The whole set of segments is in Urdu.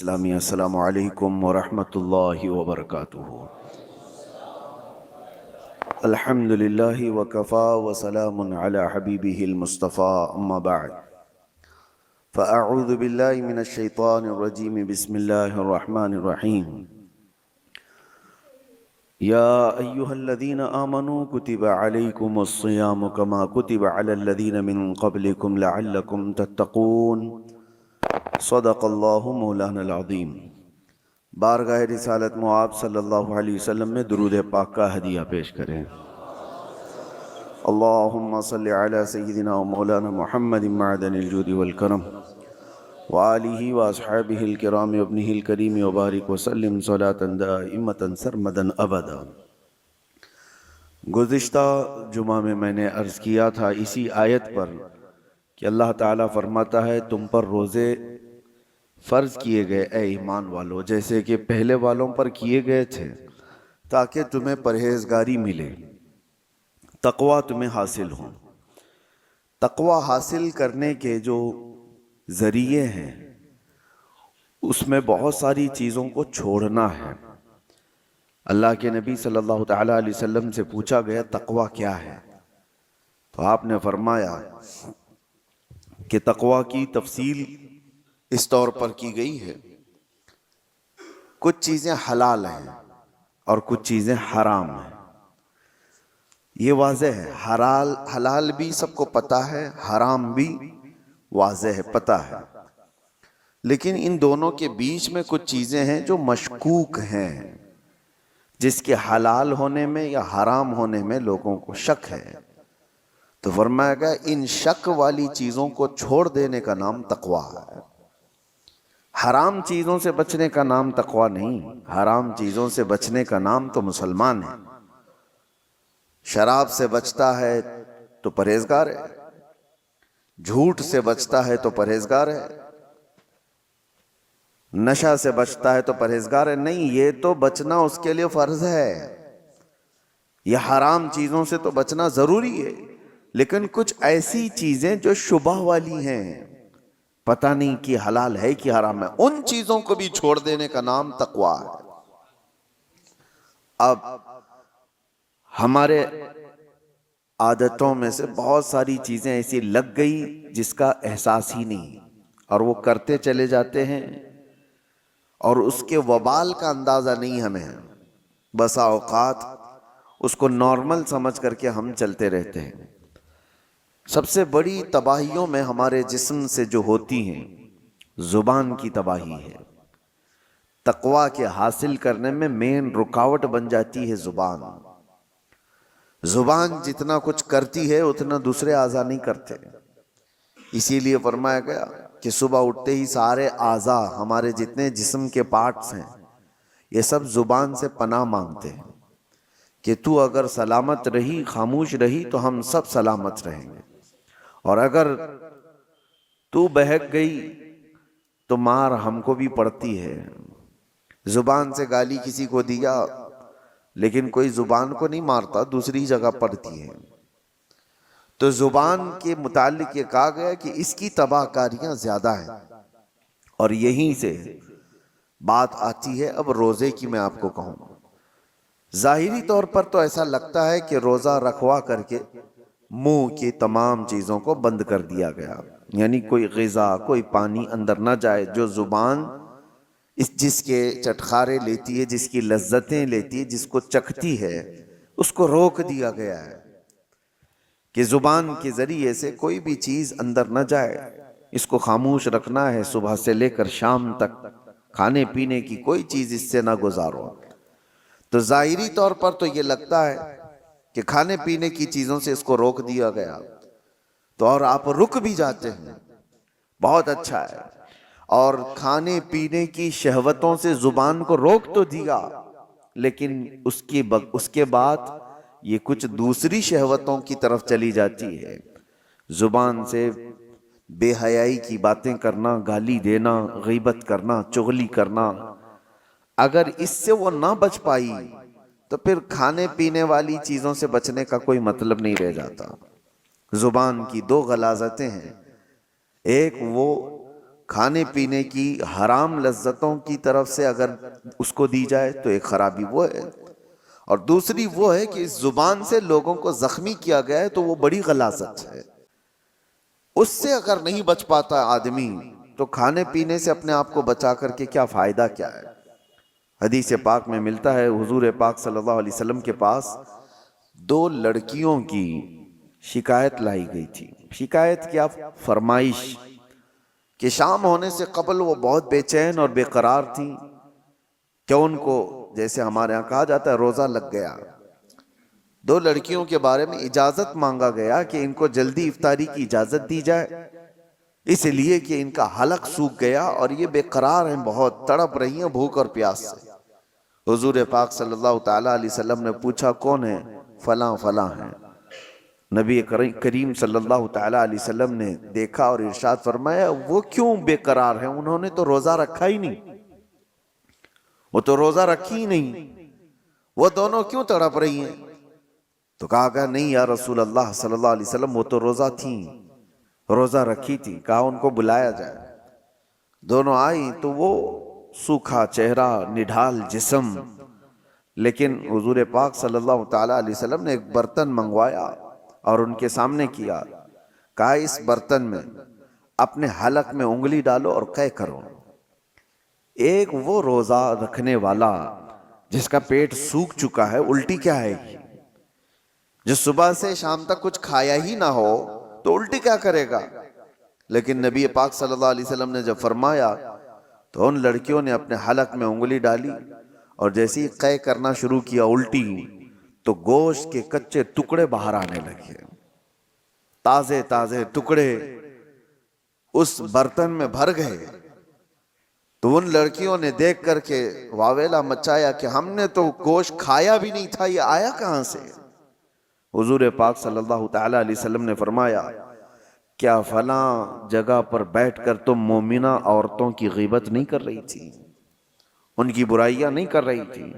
اسلامی السلام علیکم ورحمۃ اللہ وبرکاتہ۔ الحمد للہ وکفا وسلام علی حبیبہ المصطفیٰ، اما بعد فاعوذ باللہ من الشیطان الرجیم، بسم اللہ الرحمن الرحیم۔ یا ایہا الذین آمنوا کتب علیکم الصیام کما کتب علی الذین من قبلکم لعلکم تتقون۔ صدق اللہ مولانا العظیم۔ بارگاہ رسالت مآب صلی اللہ علیہ وسلم میں درود پاک کا ہدیہ پیش کریں۔ اللہم صلی علی سیدنا و مولانا محمد معدن الجود والکرم وآلہ واصحابہ الکرام وابنہ الکریم وبارک وسلم صلاة دائمة سرمدا ابدا۔ گزشتہ جمعہ میں نے عرض کیا تھا اسی آیت پر کہ اللہ تعالیٰ فرماتا ہے تم پر روزے فرض کیے گئے اے ایمان والو، جیسے کہ پہلے والوں پر کیے گئے تھے، تاکہ تمہیں پرہیزگاری ملے، تقوی تمہیں حاصل ہو۔ تقوی حاصل کرنے کے جو ذریعے ہیں اس میں بہت ساری چیزوں کو چھوڑنا ہے۔ اللہ کے نبی صلی اللہ تعالیٰ علیہ وسلم سے پوچھا گیا تقوی کیا ہے، تو آپ نے فرمایا کہ تقوی کی تفصیل اس طور پر کی گئی ہے، کچھ چیزیں حلال ہیں اور کچھ چیزیں حرام ہیں۔ یہ واضح ہے، حلال بھی سب کو پتہ ہے، حرام بھی واضح ہے، پتہ ہے، لیکن ان دونوں کے بیچ میں کچھ چیزیں ہیں جو مشکوک ہیں، جس کے حلال ہونے میں یا حرام ہونے میں لوگوں کو شک ہے۔ تو فرمایا گیا ان شک والی چیزوں کو چھوڑ دینے کا نام تقوی ہے۔ حرام چیزوں سے بچنے کا نام تقوی نہیں، حرام چیزوں سے بچنے کا نام تو مسلمان ہے۔ شراب سے بچتا ہے تو پرہیزگار ہے، جھوٹ سے بچتا ہے تو پرہیزگار ہے، نشہ سے بچتا ہے تو پرہیزگار ہے، نہیں، یہ تو بچنا اس کے لیے فرض ہے۔ یہ حرام چیزوں سے تو بچنا ضروری ہے، لیکن کچھ ایسی چیزیں جو شبہ والی ہیں، پتہ نہیں کہ حلال ہے کہ حرام ہے، ان چیزوں کو بھی چھوڑ دینے کا نام تقوی ہے۔ اب ہمارے عادتوں میں سے بہت ساری چیزیں ایسی لگ گئی جس کا احساس ہی نہیں، اور وہ کرتے چلے جاتے ہیں اور اس کے وبال کا اندازہ نہیں ہمیں ہے۔ بسا اوقات اس کو نارمل سمجھ کر کے ہم چلتے رہتے ہیں۔ سب سے بڑی تباہیوں میں ہمارے جسم سے جو ہوتی ہیں، زبان کی تباہی ہے۔ تقوی کے حاصل کرنے میں مین رکاوٹ بن جاتی ہے زبان۔ زبان جتنا کچھ کرتی ہے اتنا دوسرے اعضاء نہیں کرتے، اسی لیے فرمایا گیا کہ صبح اٹھتے ہی سارے اعضاء، ہمارے جتنے جسم کے پارٹس ہیں، یہ سب زبان سے پناہ مانگتے ہیں کہ تو اگر سلامت رہی، خاموش رہی، تو ہم سب سلامت رہیں گے، اور اگر تو بہک گئی تو مار ہم کو بھی پڑتی ہے۔ زبان سے گالی کسی کو دیا، لیکن کوئی زبان کو نہیں مارتا، دوسری جگہ پڑتی ہے۔ تو زبان کے متعلق یہ کہا گیا کہ اس کی تباہ کاریاں زیادہ ہیں، اور یہیں سے بات آتی ہے اب روزے کی۔ میں آپ کو کہوں، ظاہری طور پر تو ایسا لگتا ہے کہ روزہ رکھوا کر کے منہ کی تمام چیزوں کو بند کر دیا گیا، یعنی کوئی غذا، کوئی پانی اندر نہ جائے۔ جو زبان جس کے چٹخارے لیتی ہے، جس کی لذتیں لیتی ہے، جس کو چکھتی ہے، اس کو روک دیا گیا ہے کہ زبان کے ذریعے سے کوئی بھی چیز اندر نہ جائے، اس کو خاموش رکھنا ہے۔ صبح سے لے کر شام تک کھانے پینے کی کوئی چیز اس سے نہ گزارو۔ تو ظاہری طور پر تو یہ لگتا ہے کہ کھانے پینے کی چیزوں سے اس کو روک دیا گیا، تو اور آپ رک بھی جاتے ہیں، بہت اچھا ہے۔ اور کھانے پینے کی شہوتوں سے زبان کو روک تو دیا، لیکن اس کے بعد یہ کچھ دوسری شہوتوں کی طرف چلی جاتی ہے۔ زبان سے بے حیائی کی باتیں کرنا، گالی دینا، غیبت کرنا، چغلی کرنا، اگر اس سے وہ نہ بچ پائی تو پھر کھانے پینے والی چیزوں سے بچنے کا کوئی مطلب نہیں رہ جاتا۔ زبان کی دو غلاظتیں ہیں، ایک وہ کھانے پینے کی حرام لذتوں کی طرف سے اگر اس کو دی جائے تو ایک خرابی وہ ہے، اور دوسری وہ ہے کہ اس زبان سے لوگوں کو زخمی کیا گیا ہے تو وہ بڑی غلاظت ہے۔ اس سے اگر نہیں بچ پاتا آدمی تو کھانے پینے سے اپنے آپ کو بچا کر کے کیا فائدہ کیا ہے؟ حدیث پاک میں ملتا ہے حضور پاک صلی اللہ علیہ وسلم کے پاس 2 لڑکیوں کی شکایت لائی گئی تھی۔ شکایت کیا؟ فرمائش کہ شام ہونے سے قبل وہ بہت بے چین اور بے قرار تھیں کہ ان کو جیسے ہمارے ہاں کہا جاتا ہے روزہ لگ گیا۔ 2 لڑکیوں کے بارے میں اجازت مانگا گیا کہ ان کو جلدی افطاری کی اجازت دی جائے، اس لیے کہ ان کا حلق سوکھ گیا اور یہ بے قرار ہیں، بہت تڑپ رہی ہیں بھوک اور پیاس سے۔ حضور پاک صلی اللہ تعالیٰ علیہ وسلم نے پوچھا کون ہے؟ فلاں فلاں ہیں۔ نبی کریم صلی اللہ تعالیٰ علیہ وسلم نے دیکھا اور ارشاد فرمایا وہ کیوں بے قرار ہیں؟ انہوں نے تو روزہ رکھا ہی نہیں، وہ تو روزہ رکھی ہی نہیں، وہ دونوں کیوں تڑپ رہی ہیں؟ تو کہا کہ نہیں یا رسول اللہ صلی اللہ علیہ وسلم وہ تو روزہ تھیں، روزہ رکھی تھی۔ کہا ان کو بلایا جائے۔ دونوں آئی تو وہ سوکھا چہرہ، نڈھال جسم، لیکن حضور پاک صلی اللہ تعالیٰ علیہ وسلم نے ایک برتن منگوایا اور ان کے سامنے کیا، کہا اس برتن میں اپنے حلق میں انگلی ڈالو اور قے کرو۔ ایک وہ روزہ رکھنے والا جس کا پیٹ سوکھ چکا ہے، الٹی کیا ہے، جو صبح سے شام تک کچھ کھایا ہی نہ ہو تو الٹی کیا کرے گا؟ لیکن نبی پاک صلی اللہ علیہ وسلم نے جب فرمایا تو ان لڑکیوں نے اپنے حلق میں انگلی ڈالی اور جیسے ہی قے کرنا شروع کیا الٹی، تو گوشت کے کچے ٹکڑے باہر آنے لگے، تازے تازے ٹکڑے اس برتن میں بھر گئے۔ تو ان لڑکیوں نے دیکھ کر کے واویلا مچایا کہ ہم نے تو گوشت کھایا بھی نہیں تھا، یہ آیا کہاں سے؟ حضور پاک صلی اللہ تعالیٰ علیہ وسلم نے فرمایا کیا فلاں جگہ پر بیٹھ کر تم مومنہ عورتوں کی غیبت نہیں کر رہی تھی، ان کی برائیاں نہیں کر رہی تھی؟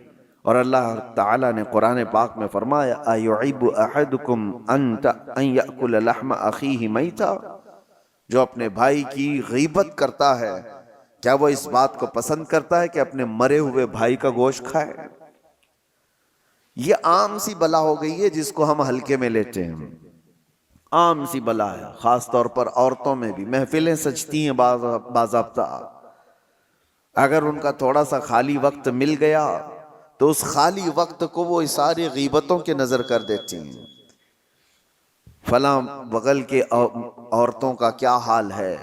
اور اللہ تعالیٰ نے قرآن پاک میں فرمایا أَيُعِبُ أَحَدُكُمْ أَن يَأْكُلَ لَحْمَ أَخِيهِ مَيْتًا، جو اپنے بھائی کی غیبت کرتا ہے کیا وہ اس بات کو پسند کرتا ہے کہ اپنے مرے ہوئے بھائی کا گوشت کھائے؟ یہ عام سی بلا ہو گئی ہے جس کو ہم ہلکے میں لیتے ہیں، عام سی بلا ہے، خاص طور پر عورتوں میں بھی۔ محفلیں سجتی ہیں باضابطہ، اگر ان کا تھوڑا سا خالی وقت مل گیا تو اس خالی وقت کو وہ ساری غیبتوں کے نظر کر دیتی ہیں۔ فلاں بغل کے عورتوں کا کیا حال ہے،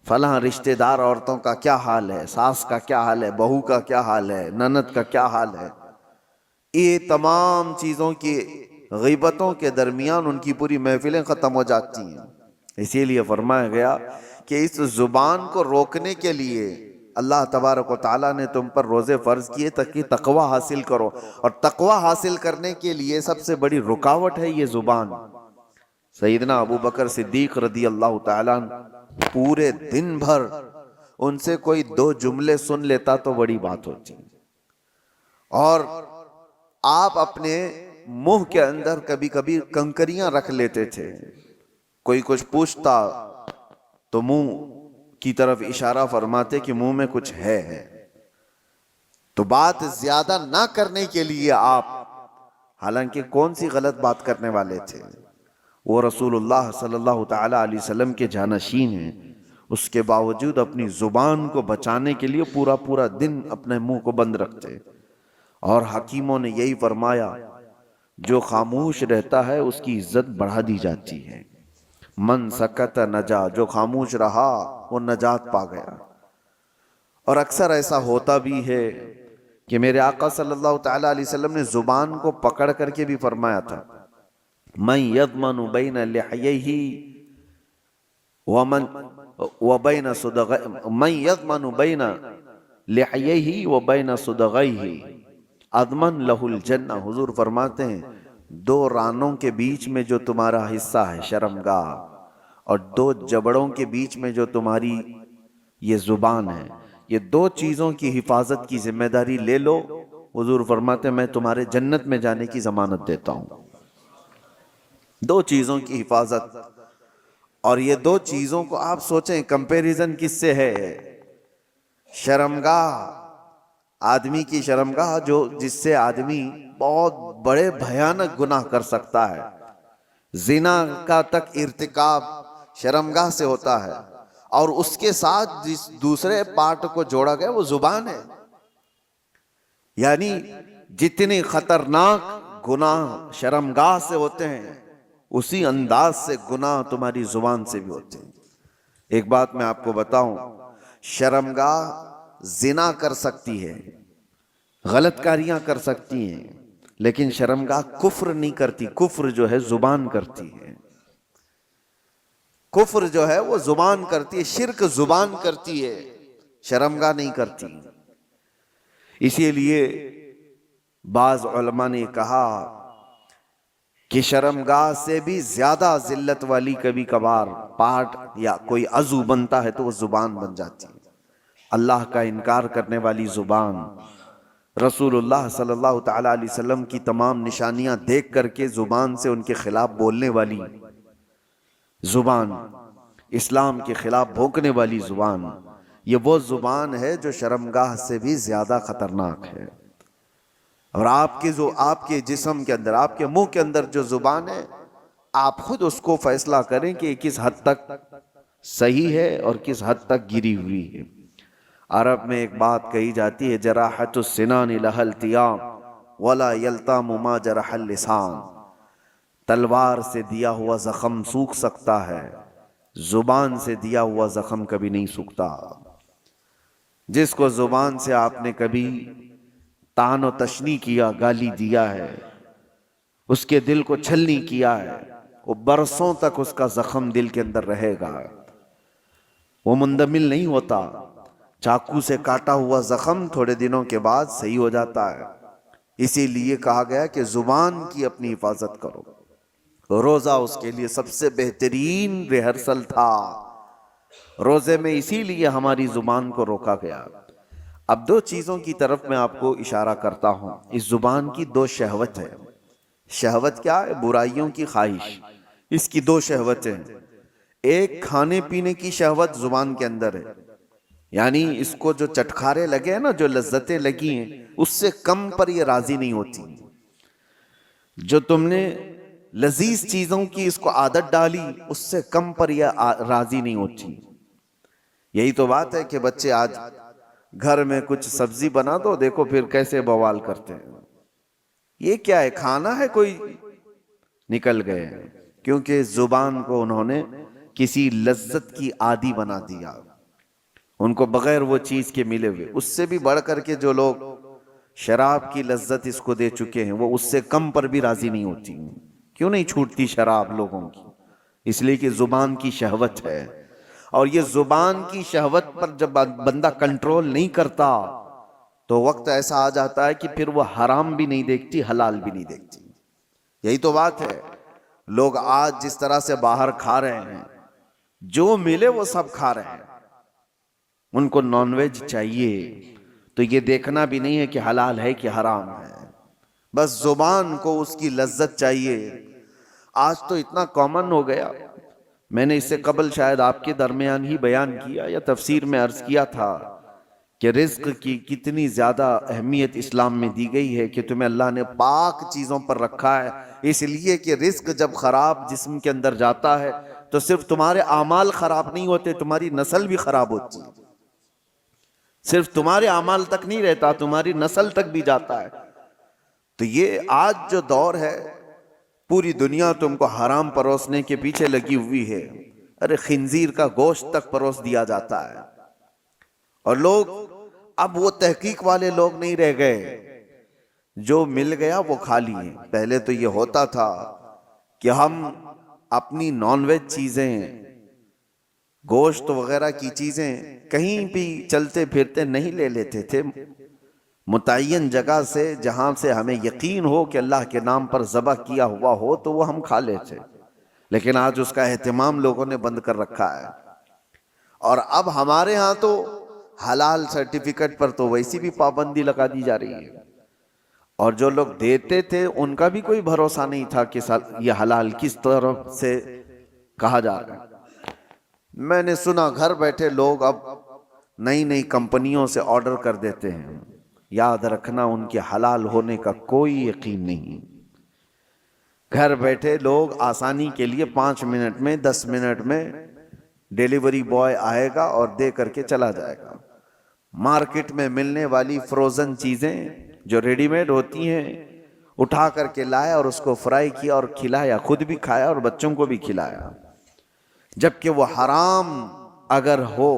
فلاں رشتہ دار عورتوں کا کیا حال ہے، ساس کا کیا حال ہے، بہو کا کیا حال ہے، نند کا کیا حال ہے، یہ تمام چیزوں کی غیبتوں کے درمیان ان کی پوری محفلیں ختم ہو جاتی ہیں۔ اسی لیے فرمایا گیا کہ اس زبان کو روکنے کے لیے اللہ تبارک و تعالیٰ نے تم پر روزے فرض کیے تاکہ تقوی حاصل کرو، اور تقوی حاصل کرنے کے لیے سب سے بڑی رکاوٹ ہے یہ زبان۔ سیدنا ابو بکر صدیق رضی اللہ تعالیٰ پورے دن بھر ان سے کوئی 2 جملے سن لیتا تو بڑی بات ہوتی، اور آپ اپنے منہ کے اندر کبھی کبھی کنکریاں رکھ لیتے تھے، کوئی کچھ پوچھتا تو منہ کی طرف اشارہ فرماتے کہ منہ میں کچھ ہے۔ تو بات زیادہ نہ کرنے کے لیے آپ، حالانکہ کون سی غلط بات کرنے والے تھے، وہ رسول اللہ صلی اللہ تعالیٰ علیہ وسلم کے جانشین ہیں، اس کے باوجود اپنی زبان کو بچانے کے لیے پورا پورا دن اپنے منہ کو بند رکھتے۔ اور حکیموں نے یہی فرمایا جو خاموش رہتا ہے اس کی عزت بڑھا دی جاتی ہے، من سکت نجا، جو خاموش رہا وہ نجات پا گیا۔ اور اکثر ایسا ہوتا بھی ہے کہ میرے آقا صلی اللہ تعالیٰ علیہ وسلم نے زبان کو پکڑ کر کے بھی فرمایا تھا من یضمن بین لحییہ وبین صدغیہ، من یضمن بین لحییہ وبین صدغیہ اضمن لہ الجنہ۔ حضور فرماتے ہیں 2 رانوں کے بیچ میں جو تمہارا حصہ ہے شرمگاہ، اور 2 جبڑوں کے بیچ میں جو تمہاری یہ زبان ہے، یہ 2 چیزوں کی حفاظت کی ذمہ داری لے لو، حضور فرماتے ہیں میں تمہارے جنت میں جانے کی ضمانت دیتا ہوں۔ 2 چیزوں کی حفاظت، اور یہ دو چیزوں کو آپ سوچیں، کمپیریزن کس سے ہے؟ شرمگاہ، آدمی کی شرمگاہ جس سے آدمی بہت بڑے بھیانک گناہ کر سکتا ہے، زنا کا تک ارتکاب شرمگاہ سے ہوتا ہے، اور اس کے ساتھ جس دوسرے پارٹ کو جوڑا گیا وہ زبان ہے. یعنی جتنے خطرناک گناہ شرمگاہ سے ہوتے ہیں، اسی انداز سے گناہ تمہاری زبان سے بھی ہوتے ہیں. ایک بات میں آپ کو بتاؤں، شرمگاہ زنا کر سکتی ہے، غلط کاریاں کر سکتی ہیں، لیکن شرمگاہ کفر نہیں کرتی. کفر جو ہے زبان کرتی ہے، کفر جو ہے وہ زبان کرتی ہے، شرک زبان کرتی ہے، شرمگاہ نہیں کرتی. اسی لیے بعض علماء نے کہا کہ شرمگاہ سے بھی زیادہ ذلت والی کبھی کبھار پارٹ یا کوئی عضو بنتا ہے تو وہ زبان بن جاتی ہے. اللہ کا انکار کرنے والی زبان، رسول اللہ صلی اللہ تعالی علیہ وسلم کی تمام نشانیاں دیکھ کر کے زبان سے ان کے خلاف بولنے والی زبان، اسلام کے خلاف بھونکنے والی زبان، یہ وہ زبان ہے جو شرمگاہ سے بھی زیادہ خطرناک ہے. اور آپ کے جسم کے اندر، آپ کے منہ کے اندر جو زبان ہے، آپ خود اس کو فیصلہ کریں کہ کس حد تک صحیح ہے اور کس حد تک گری ہوئی ہے. عرب میں ایک بات کہی جاتی ہے، جراحت السنان لها التیام ولا یلتام ما جرح اللسان. تلوار سے دیا ہوا زخم سوکھ سکتا ہے، زبان سے دیا ہوا زخم کبھی نہیں سوکھتا. جس کو زبان سے آپ نے کبھی طعن و تشنیع کیا، گالی دیا ہے، اس کے دل کو چھلنی کیا ہے، وہ برسوں تک اس کا زخم دل کے اندر رہے گا، وہ مندمل نہیں ہوتا. چاقو سے کاٹا ہوا زخم تھوڑے دنوں کے بعد صحیح ہو جاتا ہے. اسی لیے کہا گیا کہ زبان کی اپنی حفاظت کرو. روزہ اس کے لیے سب سے بہترین ریہرسل تھا. روزے میں اسی لیے ہماری زبان کو روکا گیا. اب دو چیزوں کی طرف میں آپ کو اشارہ کرتا ہوں. اس زبان کی دو شہوت ہے. شہوت کیا ہے؟ برائیوں کی خواہش. اس کی دو شہوتیں ہیں. ایک کھانے پینے کی شہوت زبان کے اندر ہے، یعنی اس کو جو چٹکھارے لگے ہیں نا، جو لذتیں لگی ہیں، اس سے کم پر یہ راضی نہیں ہوتی. جو تم نے لذیذ چیزوں کی اس کو عادت ڈالی، اس سے کم پر یہ راضی نہیں ہوتی. یہی تو بات ہے کہ بچے آج گھر میں کچھ سبزی بنا دو، دیکھو پھر کیسے بوال کرتے ہیں. یہ کیا ہے؟ کھانا ہے؟ کوئی نکل گئے ہیں. کیونکہ زبان کو انہوں نے کسی لذت کی عادی بنا دیا. ان کو بغیر وہ چیز کے ملے ہوئے، اس سے بھی بڑھ کر کے جو لوگ شراب کی لذت اس کو دے چکے ہیں، وہ اس سے کم پر بھی راضی نہیں ہوتی. کیوں نہیں چھوٹتی شراب لوگوں کی؟ اس لیے کہ زبان کی شہوت ہے. اور یہ زبان کی شہوت پر جب بندہ کنٹرول نہیں کرتا تو وقت ایسا آ جاتا ہے کہ پھر وہ حرام بھی نہیں دیکھتی، حلال بھی نہیں دیکھتی. یہی تو بات ہے. لوگ آج جس طرح سے باہر کھا رہے ہیں، جو ملے وہ سب کھا رہے ہیں. ان کو نان ویج چاہیے تو یہ دیکھنا بھی نہیں ہے کہ حلال ہے کہ حرام ہے، بس زبان کو اس کی لذت چاہیے. آج تو اتنا کامن ہو گیا. میں نے اس سے قبل شاید آپ کے درمیان ہی بیان کیا یا تفسیر میں عرض کیا تھا کہ رزق کی کتنی زیادہ اہمیت اسلام میں دی گئی ہے، کہ تمہیں اللہ نے پاک چیزوں پر رکھا ہے. اس لیے کہ رزق جب خراب جسم کے اندر جاتا ہے تو صرف تمہارے اعمال خراب نہیں ہوتے، تمہاری نسل بھی خراب ہوتی ہے. صرف تمہارے اعمال تک نہیں رہتا، تمہاری نسل تک بھی جاتا ہے. تو یہ آج جو دور ہے، پوری دنیا تم کو حرام پروسنے کے پیچھے لگی ہوئی ہے. ارے خنزیر کا گوشت تک پروس دیا جاتا ہے. اور لوگ اب وہ تحقیق والے لوگ نہیں رہ گئے، جو مل گیا وہ کھا لیے. پہلے تو یہ ہوتا تھا کہ ہم اپنی نان ویج چیزیں، گوشت وغیرہ کی چیزیں کہیں بھی چلتے پھرتے نہیں لے لیتے تھے. متعین جگہ سے جہاں سے ہمیں یقین ہو کہ اللہ کے نام پر ذبح کیا ہوا ہو تو وہ ہم کھا لیتے. لیکن آج اس کا اہتمام لوگوں نے بند کر رکھا ہے. اور اب ہمارے ہاں تو حلال سرٹیفکیٹ پر تو ویسی بھی پابندی لگا دی جا رہی ہے. اور جو لوگ دیتے تھے ان کا بھی کوئی بھروسہ نہیں تھا کہ یہ حلال کس طرف سے کہا جا رہا ہے. میں نے سنا گھر بیٹھے لوگ اب نئی نئی کمپنیوں سے آرڈر کر دیتے ہیں. یاد رکھنا ان کے حلال ہونے کا کوئی یقین نہیں. گھر بیٹھے لوگ آسانی کے لیے 5 منٹ میں 10 منٹ میں ڈیلیوری بوائے آئے گا اور دے کر کے چلا جائے گا. مارکیٹ میں ملنے والی فروزن چیزیں جو ریڈی میڈ ہوتی ہیں اٹھا کر کے لایا اور اس کو فرائی کیا اور کھلایا, خود بھی کھایا اور بچوں کو بھی کھلایا, جبکہ وہ حرام اگر ہو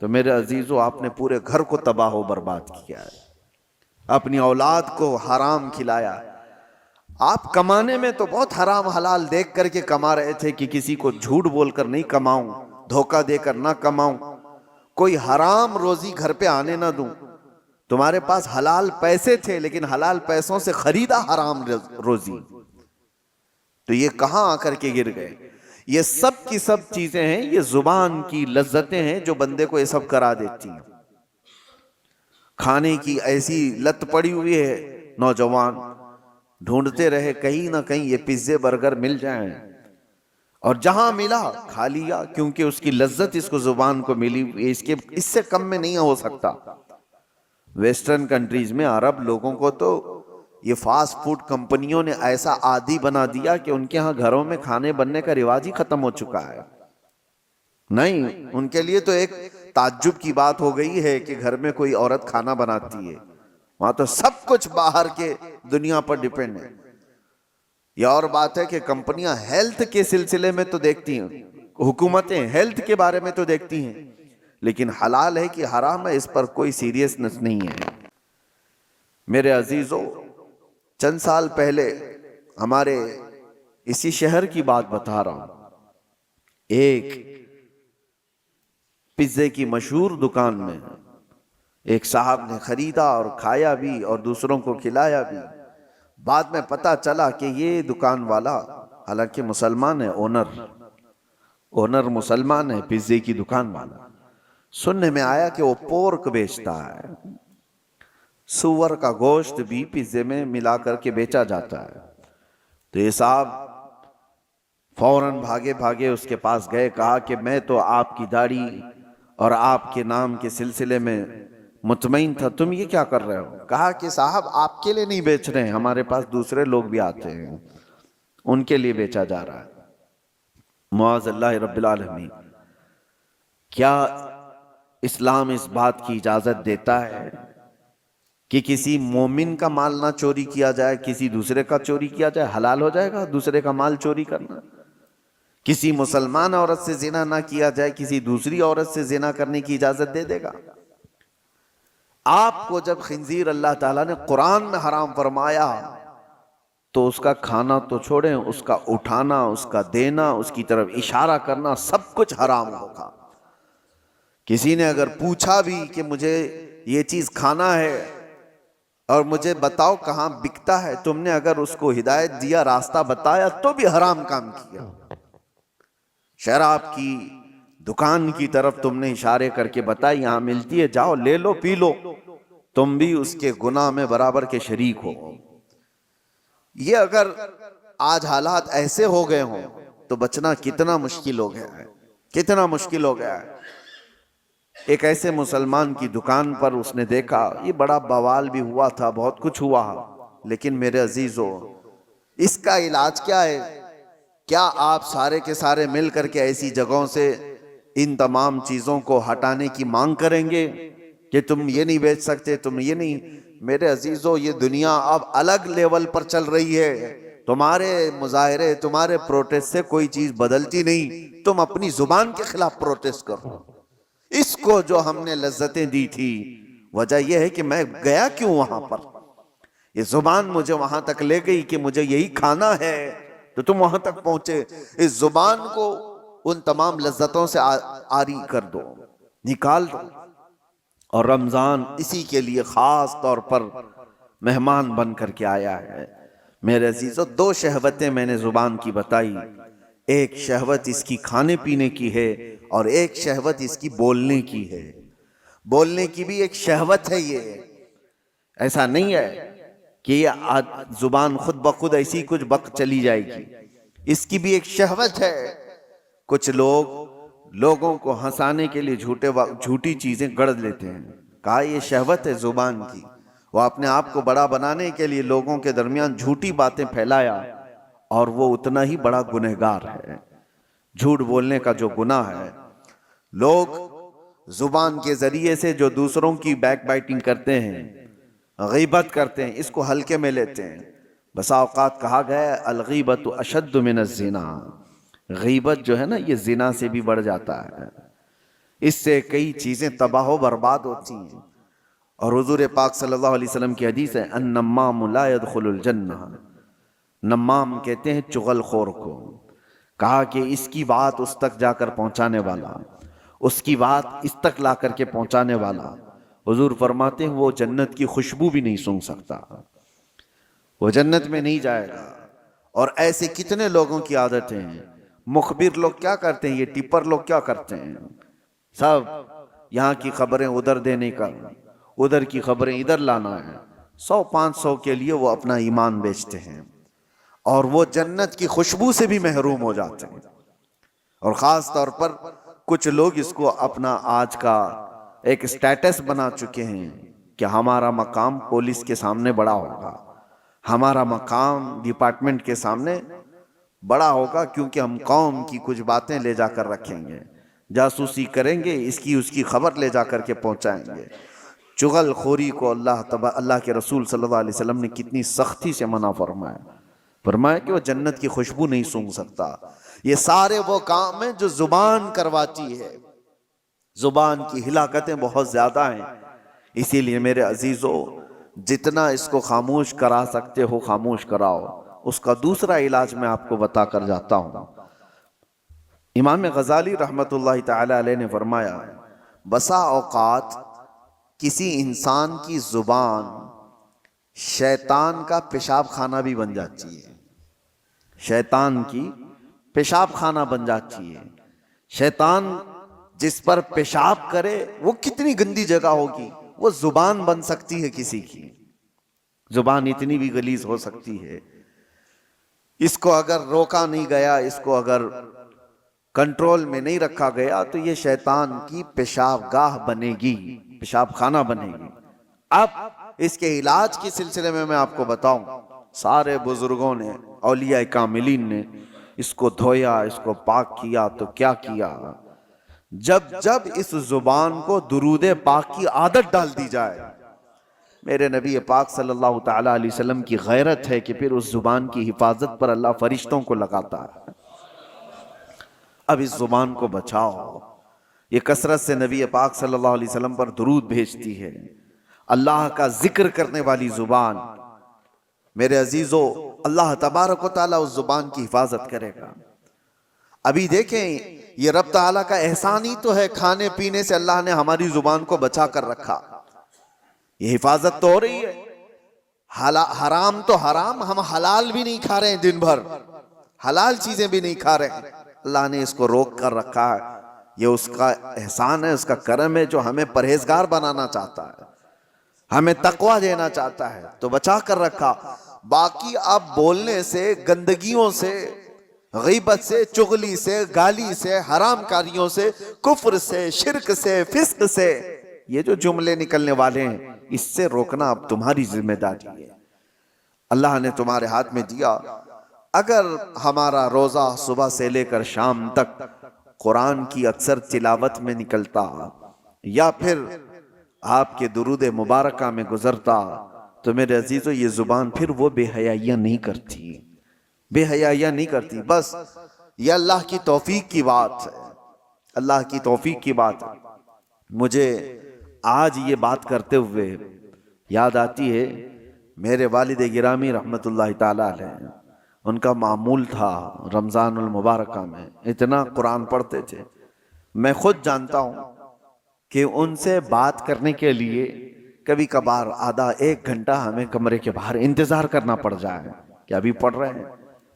تو میرے عزیزو آپ نے پورے گھر کو تباہ و برباد کیا ہے. اپنی اولاد کو حرام کھلایا. آپ کمانے میں تو بہت حرام حلال دیکھ کر کے کما رہے تھے کہ کسی کو جھوٹ بول کر نہیں کماؤں, دھوکہ دے کر نہ کماؤں, کوئی حرام روزی گھر پہ آنے نہ دوں. تمہارے پاس حلال پیسے تھے لیکن حلال پیسوں سے خریدا حرام روزی. تو یہ کہاں آ کر کے گر گئے؟ یہ سب کی سب چیزیں ہیں, یہ زبان کی لذتیں ہیں جو بندے کو یہ سب کرا دیتی ہیں. کھانے کی ایسی لت پڑی ہوئی ہے, نوجوان ڈھونڈتے رہے کہیں نہ کہیں یہ پیزے برگر مل جائیں, اور جہاں ملا کھا لیا, کیونکہ اس کی لذت اس کو زبان کو ملی. اس سے کم میں نہیں ہو سکتا. ویسٹرن کنٹریز میں عرب لوگوں کو تو یہ فاسٹ فوڈ کمپنیوں نے ایسا عادی بنا دیا کہ ان کے ہاں گھروں میں کھانے بننے کا رواج ہی ختم ہو چکا ہے. نہیں, ان کے لیے تو ایک تعجب کی بات ہو گئی ہے کہ گھر میں کوئی عورت کھانا بناتی ہے. وہاں تو سب کچھ باہر کے دنیا پر ڈیپینڈ ہے. یہ اور بات ہے کہ کمپنیاں ہیلتھ کے سلسلے میں تو دیکھتی ہیں, حکومتیں ہیلتھ کے بارے میں تو دیکھتی ہیں, لیکن حلال ہے کہ حرام ہے اس پر کوئی سیریسنس نہیں ہے. میرے عزیزو, چند سال پہلے ہمارے اسی شہر کی بات بتا رہا ہوں, ایک پیزے کی مشہور دکان میں ایک صاحب نے خریدا اور کھایا بھی اور دوسروں کو کھلایا بھی. بعد میں پتا چلا کہ یہ دکان والا حالانکہ مسلمان ہے, اونر مسلمان ہے, پیزے کی دکان والا. سننے میں آیا کہ وہ پورک بیچتا ہے, سور کا گوشت بھی پیزے میں ملا کر کے بیچا جاتا ہے. تو یہ صاحب فوراً بھاگے بھاگے اس کے پاس گئے, کہا کہ میں تو آپ کی داڑھی اور آپ کے نام کے سلسلے میں مطمئن تھا, تم یہ کیا کر رہے ہو؟ کہا کہ صاحب آپ کے لیے نہیں بیچ رہے ہیں, ہمارے پاس دوسرے لوگ بھی آتے ہیں, ان کے لیے بیچا جا رہا ہے. معاذ اللہ رب العالمین. کیا اسلام اس بات کی اجازت دیتا ہے کہ کسی مومن کا مال نہ چوری کیا جائے, کسی دوسرے کا چوری کیا جائے؟ حلال ہو جائے گا دوسرے کا مال چوری کرنا. کسی مسلمان عورت سے زنا نہ کیا جائے, کسی دوسری عورت سے زنا کرنے کی اجازت دے دے گا؟ آپ کو جب خنزیر اللہ تعالیٰ نے قرآن میں حرام فرمایا تو اس کا کھانا تو چھوڑیں, اس کا اٹھانا, اس کا دینا, اس کی طرف اشارہ کرنا, سب کچھ حرام ہوگا. کسی نے اگر پوچھا بھی کہ مجھے یہ چیز کھانا ہے اور مجھے بتاؤ کہاں بکتا ہے, تم نے اگر اس کو ہدایت دیا, راستہ بتایا, تو بھی حرام کام کیا. شراب کی دکان کی طرف تم نے اشارے کر کے بتائی یہاں ملتی ہے, جاؤ لے لو پی لو, تم بھی اس کے گناہ میں برابر کے شریک ہو. یہ اگر آج حالات ایسے ہو گئے ہوں تو بچنا کتنا مشکل ہو گیا ہے, کتنا مشکل ہو گیا ہے. ایک ایسے مسلمان کی دکان پر اس نے دیکھا, یہ بڑا بوال بھی ہوا تھا, بہت کچھ ہوا, لیکن میرے عزیزو اس کا علاج کیا ہے؟ کیا آپ سارے کے سارے مل کر کے ایسی جگہوں سے ان تمام چیزوں کو ہٹانے کی مانگ کریں گے کہ تم یہ نہیں بیچ سکتے, تم یہ نہیں؟ میرے عزیزو یہ دنیا اب الگ لیول پر چل رہی ہے. تمہارے مظاہرے, تمہارے پروٹیسٹ سے کوئی چیز بدلتی نہیں. تم اپنی زبان کے خلاف پروٹیسٹ کرو. اس کو جو ہم نے لذتیں دی تھی, وجہ یہ ہے کہ میں گیا کیوں وہاں پر, یہ زبان مجھے وہاں تک لے گئی کہ مجھے یہی کھانا ہے, تو تم وہاں تک پہنچے. اس زبان کو ان تمام لذتوں سے عاری کر دو, نکال دو. اور رمضان اسی کے لیے خاص طور پر مہمان بن کر کے آیا ہے. میرے عزیزو 2 شہوتیں میں نے زبان کی بتائی, ایک شہوت اس کی کھانے پینے کی ہے اور ایک شہوت اس کی بولنے کی ہے. بولنے کی بھی ایک شہوت ہے. یہ ایسا نہیں ہے کہ یہ زبان خود بخود ایسی کچھ بک چلی جائے گی, اس کی بھی ایک شہوت ہے. کچھ لوگ لوگوں کو ہنسانے کے لیے جھوٹی چیزیں گڑھ لیتے ہیں. کہا یہ شہوت ہے زبان کی. وہ اپنے آپ کو بڑا بنانے کے لیے لوگوں کے درمیان جھوٹی باتیں پھیلایا اور وہ اتنا ہی بڑا گنہگار ہے. جھوٹ بولنے کا جو گناہ ہے، لوگ زبان کے ذریعے سے جو دوسروں کی بیک بائٹنگ کرتے ہیں، غیبت کرتے ہیں، اس کو ہلکے میں لیتے ہیں. بسا اوقات کہا گیا ہے الغیبت اشد من الزنا. غیبت جو ہے نا یہ زنا سے بھی بڑھ جاتا ہے. اس سے کئی چیزیں تباہ و برباد ہوتی ہیں. اور حضور پاک صلی اللہ علیہ وسلم کی حدیث ہے النمام لا يدخل الجنہ. نمام کہتے ہیں چغل خور کو. کہا کہ اس کی بات اس تک جا کر پہنچانے والا، اس کی بات اس تک لا کر کے پہنچانے والا، حضور فرماتے ہیں وہ جنت کی خوشبو بھی نہیں سونگھ سکتا، وہ جنت میں نہیں جائے گا. اور ایسے کتنے لوگوں کی عادتیں ہیں. مخبر لوگ کیا کرتے ہیں، یہ ٹپر لوگ کیا کرتے ہیں، سب یہاں کی خبریں ادھر دینے کا، ادھر کی خبریں ادھر لانا ہے. 100-500 کے لیے وہ اپنا ایمان بیچتے ہیں اور وہ جنت کی خوشبو سے بھی محروم ہو جاتے ہیں. اور خاص طور پر کچھ لوگ اس کو اپنا آج کا ایک سٹیٹس بنا چکے ہیں کہ ہمارا مقام پولیس کے سامنے بڑا ہوگا، ہمارا مقام ڈپارٹمنٹ کے سامنے بڑا ہوگا، کیونکہ ہم قوم کی کچھ باتیں لے جا کر رکھیں گے، جاسوسی کریں گے، اس کی خبر لے جا کر کے پہنچائیں گے. چغل خوری کو اللہ کے رسول صلی اللہ علیہ وسلم نے کتنی سختی سے منع فرمایا. فرمایا کہ وہ جنت کی خوشبو نہیں سونگھ سکتا. یہ سارے وہ کام ہیں جو زبان کرواتی ہے. زبان کی ہلاکتیں بہت زیادہ ہیں. اسی لیے میرے عزیزو جتنا اس کو خاموش کرا سکتے ہو خاموش کراؤ. اس کا دوسرا علاج میں آپ کو بتا کر جاتا ہوں. امام غزالی رحمت اللہ تعالی علیہ نے فرمایا بسا اوقات کسی انسان کی زبان شیطان کا پیشاب خانہ بھی بن جاتی ہے. شیطان کی پیشاب خانہ بن جاتی ہے. شیطان جس پر پیشاب کرے وہ کتنی گندی جگہ ہوگی، وہ زبان بن سکتی ہے کسی کی. زبان اتنی بھی غلیظ ہو سکتی ہے. اس کو اگر روکا نہیں گیا، اس کو اگر کنٹرول میں نہیں رکھا گیا تو یہ شیطان کی پیشاب گاہ بنے گی، پیشاب خانہ بنے گی. اب اس کے علاج کے سلسلے میں آپ کو بتاؤں، سارے بزرگوں نے، اولیاء کاملین نے اس کو دھویا، اس کو پاک کیا. تو کیا کیا؟ جب اس زبان کو درود پاک کی عادت ڈال دی جائے. میرے نبی پاک صلی اللہ تعالی علیہ وسلم کی غیرت ہے کہ پھر اس زبان کی حفاظت پر اللہ فرشتوں کو لگاتا ہے. اب اس زبان کو بچاؤ. یہ کثرت سے نبی پاک صلی اللہ علیہ وسلم پر درود بھیجتی ہے. اللہ کا ذکر کرنے والی زبان. میرے عزیزو اللہ تبارک و تعالیٰ اس زبان کی حفاظت کرے گا. ابھی دیکھیں یہ رب تعالیٰ کا احسان ہی تو ہے، کھانے پینے سے اللہ نے ہماری زبان کو بچا کر رکھا. یہ حفاظت تو ہو رہی ہے. حرام تو حرام، ہم حلال بھی نہیں کھا رہے ہیں، دن بھر حلال چیزیں بھی نہیں کھا رہے ہیں. اللہ نے اس کو روک کر رکھا ہے. یہ اس کا احسان ہے، اس کا کرم ہے جو ہمیں پرہیزگار بنانا چاہتا ہے، ہمیں تقوی دینا چاہتا ہے تو بچا کر رکھا. باقی اب بولنے سے، گندگیوں سے، غیبت سے، چغلی سے، گالی سے، حرام کاریوں سے، کفر سے، شرک سے، فسق سے، یہ جو جملے نکلنے والے ہیں اس سے روکنا اب تمہاری ذمہ داری ہے. اللہ نے تمہارے ہاتھ میں دیا. اگر ہمارا روزہ صبح سے لے کر شام تک قرآن کی اکثر تلاوت میں نکلتا یا پھر آپ کے درود مبارکہ میں گزرتا تو میرے عزیزو یہ زبان پھر وہ بے حیائیاں نہیں کرتی، بے حیائیاں نہیں کرتی. بس یہ اللہ کی توفیق کی بات ہے، اللہ کی توفیق کی بات ہے. مجھے آج یہ بات کرتے ہوئے یاد آتی ہے میرے والد گرامی رحمت اللہ تعالی علیہ. ان کا معمول تھا رمضان المبارکہ میں اتنا قرآن پڑھتے تھے. میں خود جانتا ہوں کہ ان سے بات کرنے کے لیے کبھی کبھار آدھا ایک گھنٹہ ہمیں کمرے کے باہر انتظار کرنا پڑ جائے کہ ابھی پڑھ رہے ہیں،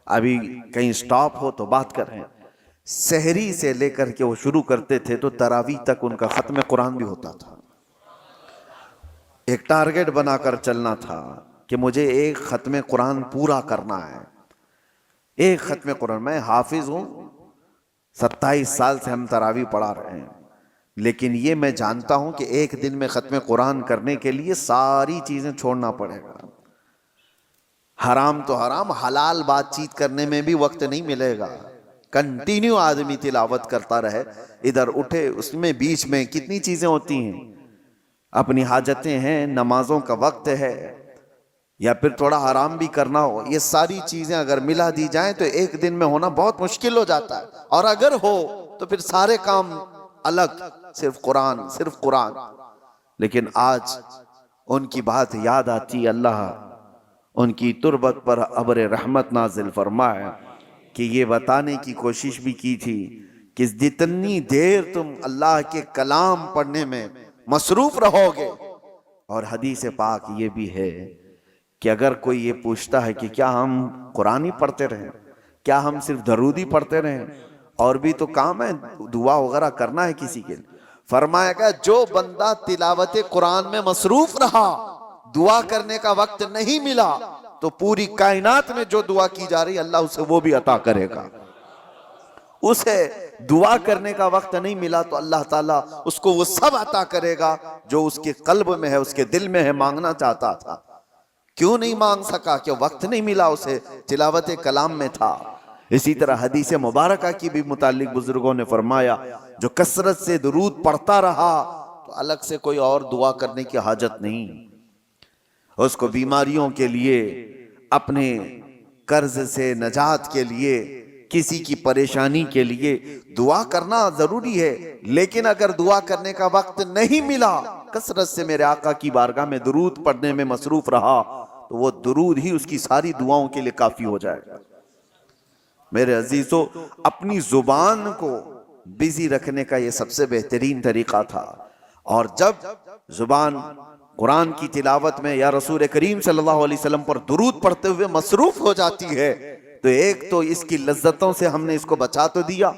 ابھی کہیں سٹاپ ہو تو بات کر رہے ہیں. سحری سے لے کر کے وہ شروع کرتے تھے تو تراویح تک ان کا ختم قرآن بھی ہوتا تھا. ایک ٹارگٹ بنا کر چلنا تھا کہ مجھے ایک ختم قرآن پورا کرنا ہے. ایک ختم قرآن. میں حافظ ہوں 27 سال سے ہم تراویح پڑھا رہے ہیں، لیکن یہ میں جانتا ہوں کہ ایک دن میں ختم قرآن کرنے کے لیے ساری چیزیں چھوڑنا پڑے گا۔ حرام تو حرام، حلال بات چیت کرنے میں بھی وقت نہیں ملے گا۔ کنٹینیو آدمی تلاوت کرتا رہے، ادھر اٹھے، اس میں بیچ میں کتنی چیزیں ہوتی ہیں، اپنی حاجتیں ہیں، نمازوں کا وقت ہے، یا پھر تھوڑا آرام بھی کرنا ہو، یہ ساری چیزیں اگر ملا دی جائیں تو ایک دن میں ہونا بہت مشکل ہو جاتا ہے، اور اگر ہو تو پھر سارے کام الگ، صرف قرآن، صرف قرآن۔ لیکن آج ان کی بات یاد آتی، اللہ ان کی تربت پر ابر رحمت نازل فرمائے کہ یہ بتانے کی کوشش بھی کی تھی کہ جتنی دیر تم اللہ کے کلام پڑھنے میں مصروف رہو گے، اور حدیث پاک یہ بھی ہے کہ اگر کوئی یہ پوچھتا ہے کہ کیا ہم قرآن ہی پڑھتے رہیں، کیا ہم صرف درود ہی پڑھتے رہیں، اور بھی تو کام ہے، دعا وغیرہ کرنا ہے کسی کے لیے، فرمایا گیا جو بندہ تلاوت قرآن میں مصروف رہا، دعا کرنے کا وقت نہیں ملا، تو پوری کائنات میں جو دعا کی جا رہی اللہ اسے وہ بھی عطا کرے گا۔ اسے دعا کرنے کا وقت نہیں ملا تو اللہ تعالیٰ اس کو وہ سب عطا کرے گا جو اس کے قلب میں ہے، اس کے دل میں ہے، مانگنا چاہتا تھا، کیوں نہیں مانگ سکا؟ کہ وقت نہیں ملا اسے، تلاوت کلام میں تھا۔ اسی طرح حدیث مبارکہ کی بھی متعلق بزرگوں نے فرمایا جو کثرت سے درود پڑھتا رہا تو الگ سے کوئی اور دعا کرنے کی حاجت نہیں، اس کو بیماریوں کے لیے، اپنے قرض سے نجات کے لیے، کسی کی پریشانی کے لیے دعا کرنا ضروری ہے، لیکن اگر دعا کرنے کا وقت نہیں ملا، کثرت سے میرے آقا کی بارگاہ میں درود پڑھنے میں مصروف رہا تو وہ درود ہی اس کی ساری دعاؤں کے لیے کافی ہو جائے گا۔ میرے عزیزو، اپنی زبان کو بزی رکھنے کا یہ سب سے بہترین طریقہ تھا، اور جب زبان قرآن کی تلاوت میں یا رسول کریم صلی اللہ علیہ وسلم پر درود پڑھتے ہوئے مصروف ہو جاتی ہے تو ایک تو اس کی لذتوں سے ہم نے اس کو بچا تو دیا،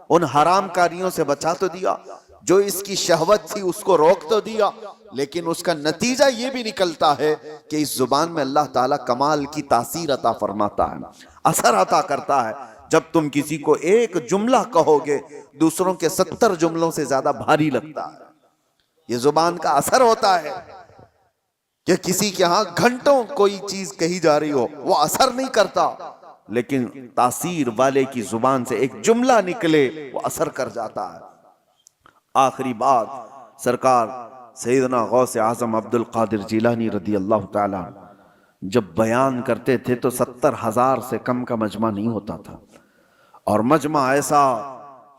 ان حرام کاریوں سے بچا تو دیا، جو اس کی شہوت تھی اس کو روک تو دیا، لیکن اس کا نتیجہ یہ بھی نکلتا ہے کہ اس زبان میں اللہ تعالیٰ کمال کی تاثیر عطا فرماتا ہے، اثر عطا کرتا ہے۔ جب تم کسی کو ایک جملہ کہو گے دوسروں کے 70 جملوں سے زیادہ بھاری لگتا ہے، یہ زبان کا اثر ہوتا ہے کہ کسی کے ہاں گھنٹوں کوئی چیز کہی جا رہی ہو وہ اثر نہیں کرتا، لیکن تاثیر والے کی زبان سے ایک جملہ نکلے وہ اثر کر جاتا ہے۔ آخری بات، سرکار سیدنا غوث اعظم عبد القادر جیلانی رضی اللہ تعالی جب بیان کرتے تھے تو 70,000 سے کم کا مجمع نہیں ہوتا تھا، اور مجمع ایسا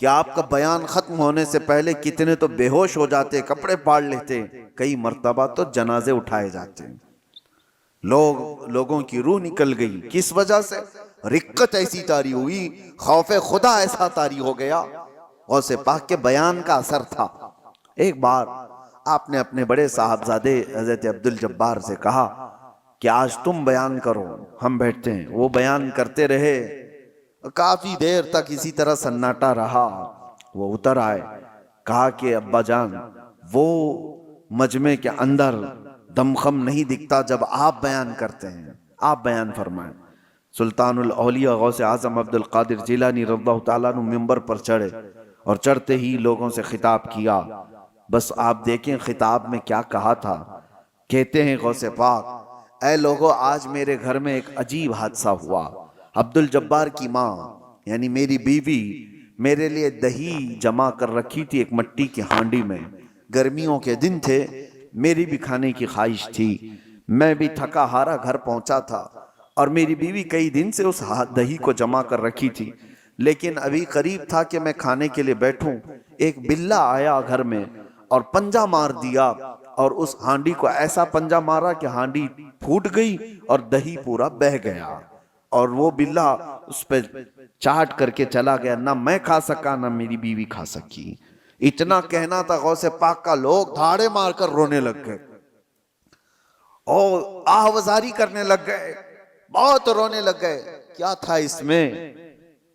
کہ آپ کا بیان ختم ہونے سے پہلے کتنے تو بے ہوش ہو جاتے، کپڑے پاڑ لیتے، کئی مرتبہ تو جنازے اٹھائے جاتے، لوگوں کی روح نکل گئی۔ کس وجہ سے؟ رقت ایسی طاری ہوئی، خوف خدا ایسا طاری ہو گیا، غوث پاک کے بیان کا اثر تھا۔ ایک بار آپ نے اپنے بڑے صاحبزادے حضرت عبدالجبار سے کہا کہ آج تم بیان کرو، ہم بیٹھتے ہیں۔ وہ بیان کرتے رہے، کافی دیر تک اسی طرح سناٹا رہا۔ وہ اتر آئے، کہا کہ ابا جان، وہ مجمع کے اندر دمخم نہیں دکھتا جب آپ بیان کرتے ہیں، آپ بیان فرمائیں۔ سلطان الاولیاء غوث اعظم عبد القادر جیلانی رضی اللہ تعالیٰ عنہ منبر پر چڑھے، اور چڑھتے ہی لوگوں سے خطاب کیا۔ بس آپ دیکھیں خطاب میں کیا کہا تھا۔ کہتے ہیں غوث پاک، اے لوگو، آج میرے گھر میں ایک عجیب حادثہ ہوا۔ عبدالجبار کی ماں یعنی میری بیوی میرے لیے دہی جمع کر رکھی تھی ایک مٹی کی ہانڈی میں، گرمیوں کے دن تھے، میری بھی کھانے کی خواہش تھی، میں بھی تھکا ہارا گھر پہنچا تھا، اور میری بیوی کئی دن سے اس دہی کو جمع کر رکھی تھی، لیکن ابھی قریب تھا کہ میں کھانے کے لیے بیٹھوں، ایک بلہ آیا گھر میں اور پنجہ مار دیا، اور اس ہانڈی کو ایسا پنجہ مارا کہ ہانڈی پھوٹ گئی اور دہی پورا بہہ گیا، اور وہ بلہ اس پہ چاٹ کر کے چلا گیا، نہ میں کھا سکا نہ میری بیوی کھا سکی۔ اتنا کہنا تھا غوث پاک کا، لوگ دھاڑے مار کر رونے لگ گئے اور آہوازاری کرنے لگ گئے، بہت رونے لگ گئے۔ کیا تھا اس میں؟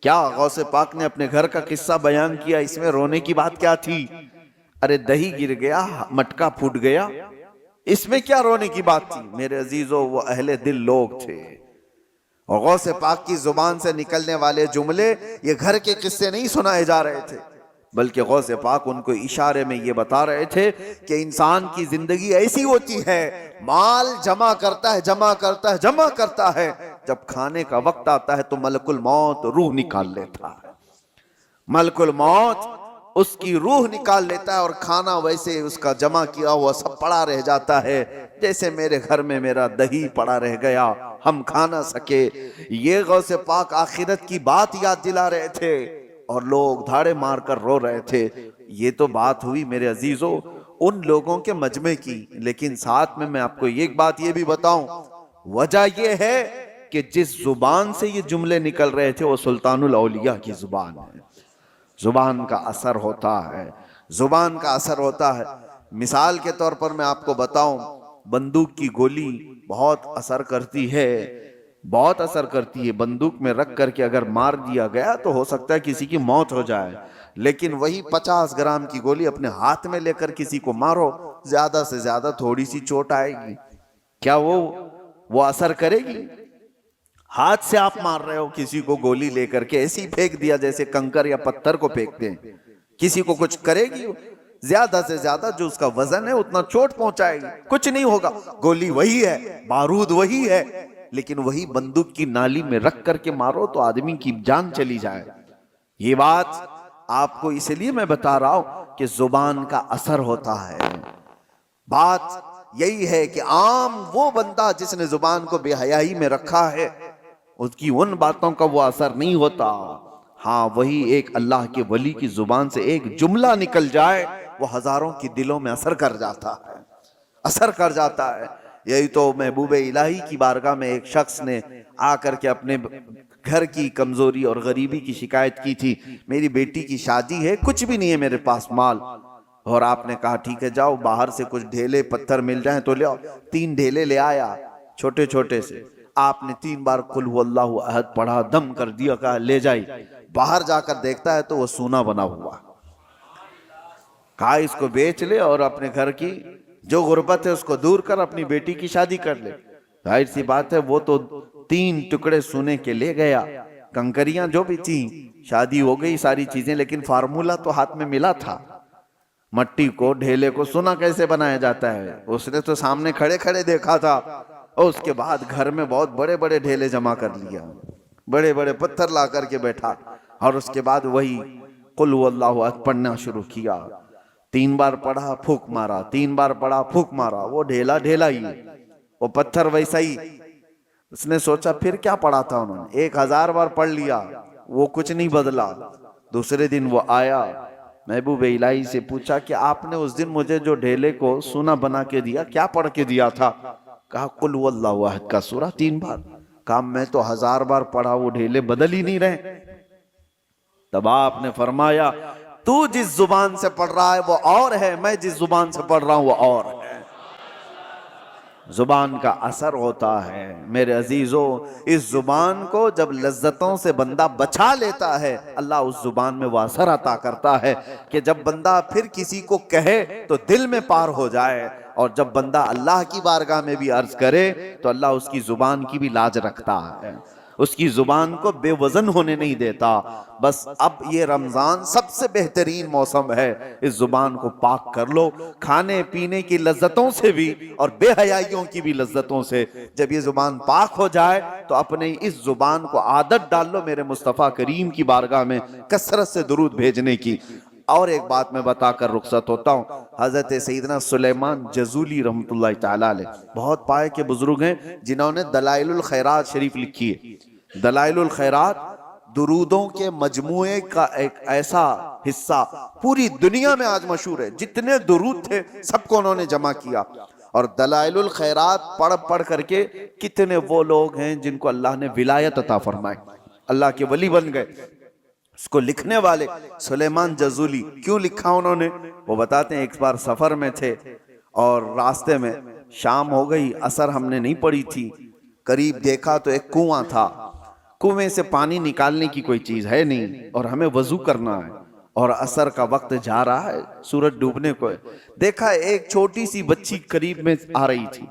کیا غوث پاک نے اپنے گھر کا قصہ بیان کیا، اس میں رونے کی بات کیا تھی؟ ارے دہی گر گیا، مٹکا پھوٹ گیا، اس میں کیا رونے کی بات تھی؟ میرے عزیزو، وہ اہل دل لوگ تھے، اور غوث پاک کی زبان سے نکلنے والے جملے یہ گھر کے قصے نہیں سنائے جا رہے تھے، بلکہ غوث پاک ان کو اشارے میں یہ بتا رہے تھے کہ انسان کی زندگی ایسی ہوتی ہے، مال جمع کرتا ہے جمع کرتا ہے جمع کرتا ہے، جب کھانے کا وقت آتا ہے تو ملک الموت روح نکال لیتا ہے، ملک الموت اس کی روح نکال لیتا ہے، اور کھانا ویسے اس کا جمع کیا ہوا سب پڑا رہ جاتا ہے، جیسے میرے گھر میں میرا دہی پڑا رہ گیا، ہم کھا نہ سکے۔ یہ غوث پاک آخرت کی بات یاد دلا رہے تھے اور لوگ دھاڑے مار کر رو رہے تھے۔ یہ تو بات ہوئی میرے عزیزو ان لوگوں کے مجمع کی، لیکن ساتھ میں آپ کو ایک بات یہ بھی بتاؤں، وجہ یہ ہے کہ جس زبان سے یہ جملے نکل رہے تھے وہ سلطان الاولیاء کی زبان ہے۔ زبان کا اثر ہوتا ہے، زبان کا اثر ہوتا ہے۔ مثال کے طور پر میں آپ کو بتاؤں، بندوق کی گولی بہت اثر کرتی ہے، بہت اثر کرتی ہے۔ بندوق میں رکھ کر کے اگر مار دیا گیا تو ہو سکتا ہے کسی کی موت ہو جائے، لیکن وہی 50 گرام کی گولی اپنے ہاتھ میں لے کر کسی کو مارو، زیادہ سے زیادہ تھوڑی سی چوٹ آئے گی، کیا وہ اثر کرے گی؟ ہاتھ سے آپ مار رہے ہو کسی کو گولی لے کر کے، ایسی پھینک دیا جیسے کنکر یا پتھر کو پھینکتے ہیں، کسی کو کچھ کرے گی؟ زیادہ سے زیادہ جو اس کا وزن ہے اتنا چوٹ پہنچائے گی، کچھ نہیں ہوگا۔ گولی وہی ہے، بارود وہی ہے، لیکن وہی بندوق کی نالی میں رکھ کر کے مارو تو آدمی کی جان چلی جائے۔ یہ بات آپ کو اس لیے میں بتا رہا ہوں کہ زبان کا اثر ہوتا ہے۔ بات یہی ہے کہ عام وہ بندہ جس نے زبان کو بے حیائی میں رکھا ہے، اس کی ان باتوں کا وہ اثر نہیں ہوتا۔ ہاں، وہی ایک اللہ کے ولی کی زبان سے ایک جملہ نکل جائے، وہ ہزاروں کی دلوں میں اثر کر جاتا ہے، اثر کر جاتا ہے۔ یہی تو محبوب الہی کی بارگاہ میں ایک شخص نے آ کر کے اپنے گھر کی کمزوری اور غریبی کی شکایت کی تھی، میری بیٹی کی شادی ہے، کچھ بھی نہیں ہے میرے پاس مال، اور آپ نے کہا ٹھیک ہے جاؤ باہر سے کچھ ڈھیلے پتھر مل جائیں تو لے آؤ۔ 3 ڈھیلے لے آیا چھوٹے چھوٹے سے، آپ نے 3 بار قل هو اللہ احد پڑھا، دم کر دیا، کہا لے جائی۔ باہر جا کر دیکھتا ہے تو وہ سونا بنا ہوا، کہا اس کو بیچ لے اور اپنے گھر کی جو غربت ہے اس کو دور کر، اپنی بیٹی کی شادی کر لے۔ ظاہر سی بات ہے وہ تو 3 ٹکڑے سونے کے لے گیا، کنکریاں جو بھی تھیں، شادی ہو گئی ساری چیزیں، لیکن فارمولا تو ہاتھ میں ملا تھا، مٹی کو ڈھیلے کو سونا کیسے بنایا جاتا ہے اس نے تو سامنے کھڑے کھڑے دیکھا تھا، اور اس کے بعد گھر میں بہت بڑے بڑے ڈھیلے جمع کر لیا، بڑے بڑے پتھر لا کر کے بیٹھا، اور اس کے بعد وہی قل هو اللہ احد پڑھنا شروع کیا۔ 3 بار پڑھا، پھوک مارا، 3 بار پڑھا، پھوک مارا، وہ ڈھیلا ڈھیلا ہی، وہ پتھر ویسا ہی۔ اس نے سوچا پھر کیا پڑھا تھا انہوں نے، 1000 بار پڑھ لیا، وہ کچھ نہیں بدلا۔ دوسرے دن وہ آیا، محبوب الہی سے پوچھا کہ آپ نے اس دن مجھے جو ڈھیلے کو سونا بنا کے دیا کیا پڑھ کے دیا تھا؟ کہا قل هو اللہ احد کا سورہ 3 بار۔ کہا میں تو 1000 بار پڑھا، وہ ڈھیلے بدل ہی نہیں رہے۔ تب آپ نے فرمایا تو جس زبان سے پڑھ رہا ہے وہ اور ہے، میں جس زبان سے پڑھ رہا ہوں وہ اور ہے۔ زبان کا اثر ہوتا ہے میرے عزیزو۔ اس زبان کو جب لذتوں سے بندہ بچا لیتا ہے، اللہ اس زبان میں وہ اثر عطا کرتا ہے کہ جب بندہ پھر کسی کو کہے تو دل میں پار ہو جائے، اور جب بندہ اللہ کی بارگاہ میں بھی عرض کرے تو اللہ اس کی زبان کی بھی لاج رکھتا ہے، اس کی زبان کو بے وزن ہونے نہیں دیتا۔ بس اب یہ رمضان سب سے بہترین موسم ہے، اس زبان کو پاک کر لو، کھانے پینے کی لذتوں سے بھی اور بے حیائیوں کی بھی لذتوں سے۔ جب یہ زبان پاک ہو جائے تو اپنے اس زبان کو عادت ڈال لو میرے مصطفیٰ کریم کی بارگاہ میں کثرت سے درود بھیجنے کی۔ اور ایک بات میں بتا کر رخصت ہوتا ہوں، حضرت سیدنا سلیمان جزولی رحمت اللہ تعالیٰ علیہ بہت پائے کے بزرگ ہیں جنہوں نے دلائل الخیرات شریف لکھی ہے۔ دلائل الخیرات درودوں کے مجموعے کا ایک ایسا حصہ پوری دنیا میں آج مشہور ہے، جتنے درود تھے سب کو انہوں نے جمع کیا، اور دلائل الخیرات پڑھ پڑھ کر کے کتنے وہ لوگ ہیں جن کو اللہ نے ولایت عطا فرمائی، اللہ کے ولی بن گئے۔ اس کو لکھنے والے سلیمان جزولی، کیوں لکھا انہوں نے؟ وہ بتاتے ہیں ایک بار سفر میں تھے اور راستے میں شام ہو گئی، عصر ہم نے نہیں پڑھی تھی، قریب دیکھا تو ایک کنواں تھا، کنویں سے پانی نکالنے کی کوئی چیز ہے نہیں، اور ہمیں وضو کرنا ہے، اور عصر کا وقت جا رہا ہے، سورج ڈوبنے کو ہے۔ دیکھا ایک چھوٹی سی بچی قریب میں آ رہی تھی،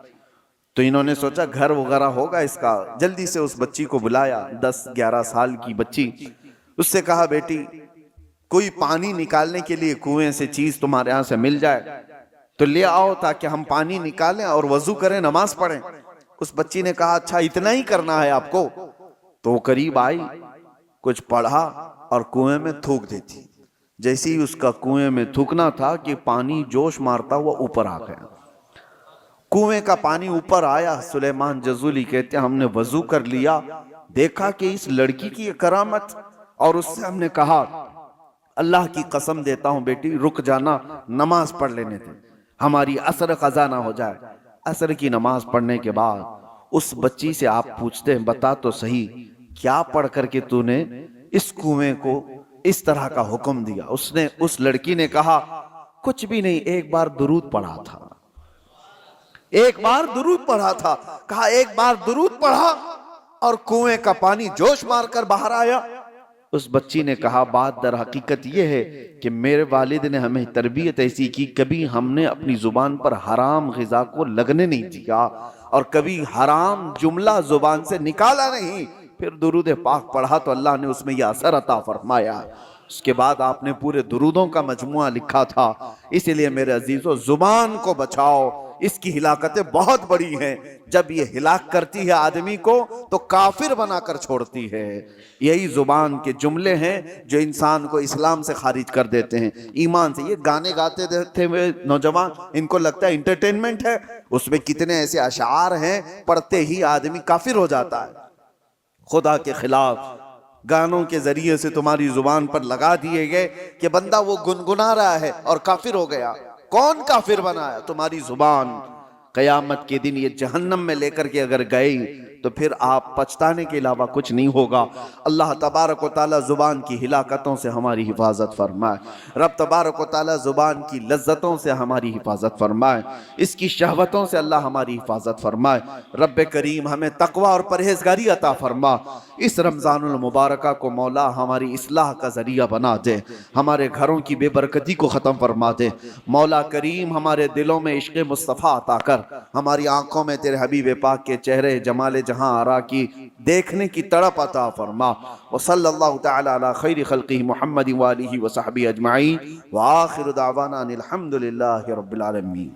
تو انہوں نے سوچا گھر وغیرہ ہوگا اس کا، جلدی سے اس بچی کو بلایا، 10-11 سال کی بچی، اس سے کہا بیٹی کوئی پانی نکالنے کے لیے کنویں سے چیز تمہارے یہاں سے مل جائے تو لے آؤ تاکہ ہم پانی نکالیں اور وضو کریں، نماز پڑھیں۔ اس بچی نے کہا اچھا اتنا ہی کرنا ہے آپ کو؟ تو وہ قریب آئی، کچھ پڑھا اور کنویں میں تھوک دیتی۔ جیسے ہی اس کا کنویں میں تھوکنا تھا کہ پانی جوش مارتا ہوا اوپر آ گیا، کنویں کا پانی اوپر آیا۔ سلیمان جزولی کہتے ہیں ہم نے وضو کر لیا، دیکھا کہ اس لڑکی کی کرامت، اور اس سے ہم نے کہا اللہ کی قسم دیتا ہوں بیٹی رک جانا، نماز پڑھ لینے دے، ہماری عصر قضا نہ ہو جائے۔ عصر کی نماز پڑھنے کے بعد اس بچی سے آپ پوچھتے ہیں بتا تو صحیح کیا پڑھ کر کے تو نے اس کنویں کو اس طرح کا حکم دیا؟ اس لڑکی نے کہا کچھ بھی نہیں، ایک بار درود پڑھا تھا، ایک بار درود پڑھا تھا۔ کہا ایک بار درود پڑھا اور کنویں کا پانی جوش مار کر باہر آیا؟ اس بچی نے کہا بات در حقیقت یہ ہے کہ میرے والد نے ہمیں تربیت ایسی کی، کبھی ہم نے اپنی زبان پر حرام غذا کو لگنے نہیں دیا اور کبھی حرام جملہ زبان سے نکالا نہیں۔ پھر درود پاک پڑھا تو اللہ نے اس میں یہ اثر عطا فرمایا۔ اس کے بعد آپ نے پورے درودوں کا مجموعہ لکھا تھا۔ اسی لیے میرے عزیزو زبان کو بچاؤ، اس کی ہلاکتیں بہت بڑی ہیں۔ جب یہ ہلاک کرتی ہے آدمی کو تو کافر بنا کر چھوڑتی ہے۔ یہی زبان کے جملے ہیں جو انسان کو اسلام سے خارج کر دیتے ہیں، ایمان سے۔ یہ گانے گاتے تھے نوجوان، ان کو لگتا ہے انٹرٹینمنٹ ہے، اس میں کتنے ایسے اشعار ہیں پڑھتے ہی آدمی کافر ہو جاتا ہے۔ خدا کے خلاف گانوں کے ذریعے سے تمہاری زبان پر لگا دیے گئے کہ بندہ وہ گنگنا رہا ہے اور کافر ہو گیا۔ کون کافر بنایا؟ تمہاری زبان۔ قیامت کے دن یہ جہنم میں لے کر کے اگر گئی تو پھر آپ پچھتانے کے علاوہ کچھ نہیں ہوگا۔ اللہ تبارک و تعالی زبان کی ہلاکتوں سے ہماری حفاظت فرمائے۔ رب تبارک و تعالی زبان کی لذتوں سے ہماری حفاظت فرمائے، اس کی شہوتوں سے اللہ ہماری حفاظت فرمائے۔ رب کریم ہمیں تقوی اور پرہیزگاری عطا فرما۔ اس رمضان المبارکہ کو مولا ہماری اصلاح کا ذریعہ بنا دے، ہمارے گھروں کی بے برکتی کو ختم فرما دے۔ مولا کریم ہمارے دلوں میں عشق مصطفیٰ عطا کر، ہماری آنکھوں میں تیرے حبیب پاک کے چہرے جمال جہاں آرا کی دیکھنے کی تڑپ عطا فرما۔ وصلی اللہ تعالی علی خیر خلقہ محمد وآلہ وصحبہ اجمعین، وآخر دعوانا ان الحمد للہ رب العالمین۔